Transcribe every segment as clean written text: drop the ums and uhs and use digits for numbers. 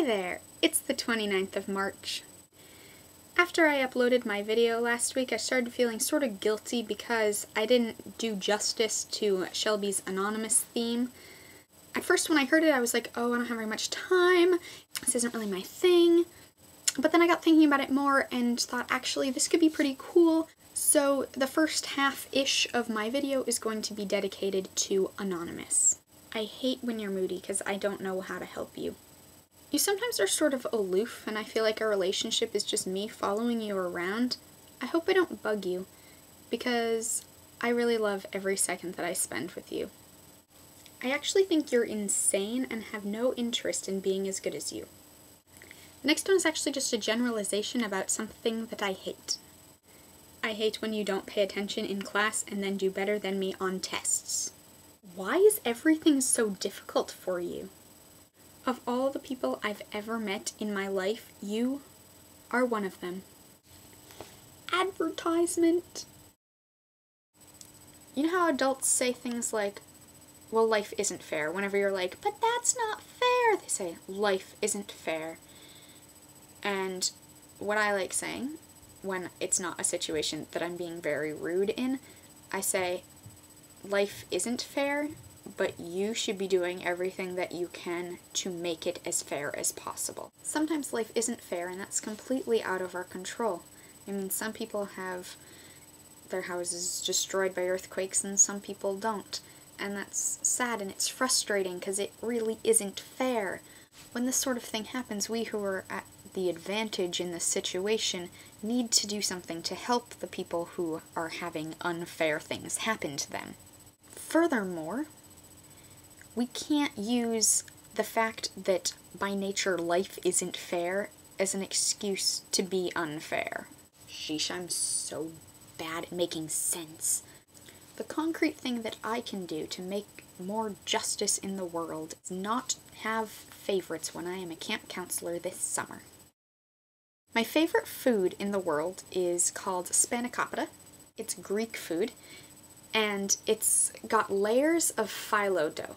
Hi there! It's the 29th of March. After I uploaded my video last week, I started feeling sort of guilty because I didn't do justice to Shelby's anonymous theme. At first when I heard it, I was like, oh, I don't have very much time. This isn't really my thing. But then I got thinking about it more and thought, actually, this could be pretty cool. So the first half-ish of my video is going to be dedicated to Anonymous. I hate when you're moody because I don't know how to help you. You sometimes are sort of aloof, and I feel like our relationship is just me following you around. I hope I don't bug you, because I really love every second that I spend with you. I actually think you're insane and have no interest in being as good as you. The next one is actually just a generalization about something that I hate. I hate when you don't pay attention in class and then do better than me on tests. Why is everything so difficult for you? Of all the people I've ever met in my life, you are one of them. Advertisement! You know how adults say things like, well, life isn't fair, whenever you're like, but that's not fair! They say, life isn't fair. And what I like saying, when it's not a situation that I'm being very rude in, I say, life isn't fair, but you should be doing everything that you can to make it as fair as possible. Sometimes life isn't fair, and that's completely out of our control. I mean, some people have their houses destroyed by earthquakes, and some people don't. And that's sad, and it's frustrating, because it really isn't fair. When this sort of thing happens, we who are at the advantage in this situation need to do something to help the people who are having unfair things happen to them. Furthermore, we can't use the fact that by nature life isn't fair as an excuse to be unfair. Sheesh, I'm so bad at making sense. The concrete thing that I can do to make more justice in the world is not have favorites when I am a camp counselor this summer. My favorite food in the world is called spanakopita. It's Greek food, and it's got layers of phyllo dough.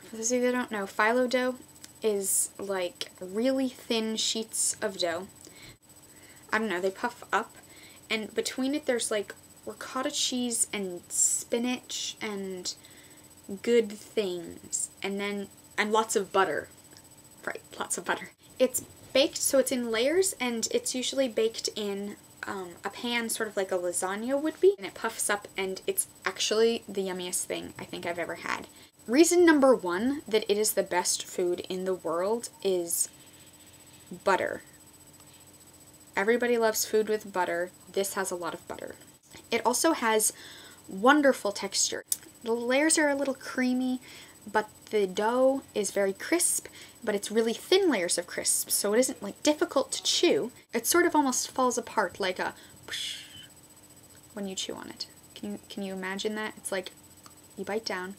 For those of you that don't know, phyllo dough is like really thin sheets of dough. I don't know, they puff up, and between it there's like ricotta cheese and spinach and good things, and lots of butter. Right, lots of butter. It's baked, so it's in layers, and it's usually baked in a pan, sort of like a lasagna would be, and it puffs up, and it's actually the yummiest thing I think I've ever had. Reason number one that it is the best food in the world is butter. Everybody loves food with butter. This has a lot of butter. It also has wonderful texture. The layers are a little creamy, but the dough is very crisp, but it's really thin layers of crisp, so it isn't like difficult to chew. It sort of almost falls apart like a whoosh when you chew on it. Can you imagine that? It's like you bite down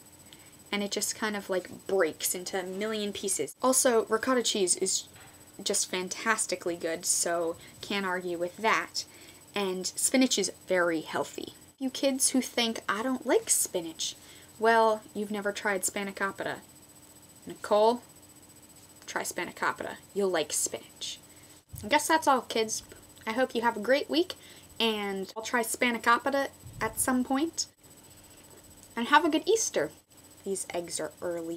and it just kind of like breaks into a million pieces. Also, ricotta cheese is just fantastically good, so can't argue with that. And spinach is very healthy. You kids who think I don't like spinach, well, you've never tried spanakopita. Nicole, try spanakopita. You'll like spinach. I guess that's all, kids. I hope you have a great week, and I'll try spanakopita at some point. And have a good Easter. These eggs are early.